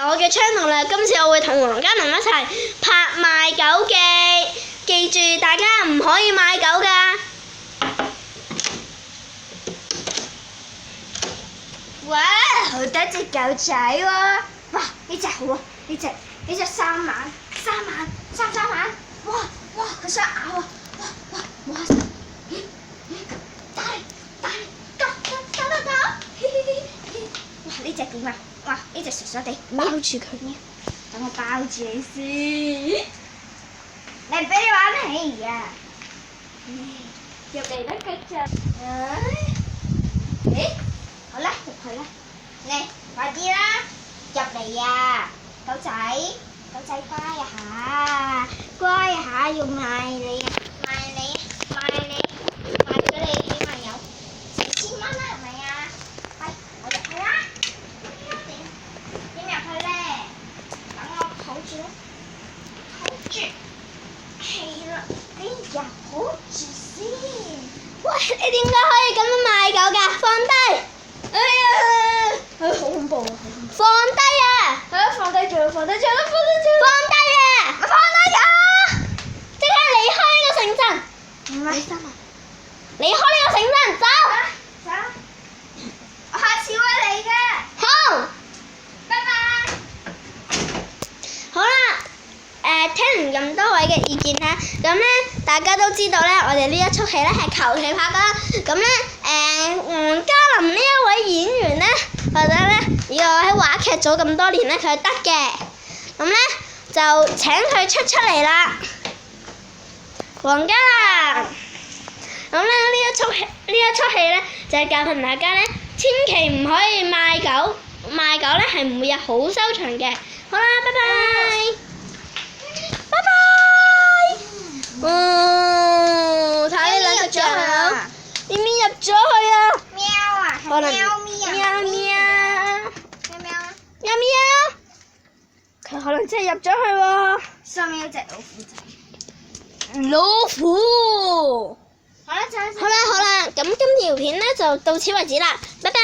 我嘅 channel 啦，今次我會同黃嘉林一齊拍賣狗記，記住大家唔可以買狗㗎。哇，好多隻狗仔喎！哇，呢隻好啊，呢隻3萬，3萬，哇，佢想咬啊！哇，摸下先，打，哇，呢隻點啊？哇，呢隻傻傻地包住佢，等我包住你先。嚟俾你玩起啊！入嚟啦，繼續。好啦，入去啦。嚟，快啲啦，入嚟呀！狗仔乖下，要賣你，賣咗你起碼有4000蚊啦，係咪啊？喂，我入去啦。點入去咧？等我抱住啦，係啦，抱住先。喂，你點解可以咁樣賣狗㗎？放低！哎呀，好恐怖啊！放低啊！放低咗！放低啊！放低咗！即刻離開呢個城鎮！唔係心啊！離開呢個城鎮，走！走！我下次會嚟嘅。好，拜拜。好啦，聽完咁多位嘅意見啦，咁咧大家都知道咧，我哋呢一出戲咧係求其拍噶啦，咁咧黃嘉林呢一位演員咧，或者咧以我喺話劇組咁多年咧，佢係得嘅，咁咧就請佢出嚟啦，黃嘉林。咁咧呢一出戲咧就係教訓大家咧，千祈唔可以賣狗，賣狗咧係唔會有好收場嘅。好啦，拜拜。睇呢兩隻狗，咪咪入咗去啊！喵啊，係可能喵咪啊！喵喵啊！喵喵，佢可能真係入咗去喎。上面有隻老虎仔。老虎。好啦，好啦，咁今條片咧就到此為止啦，拜拜。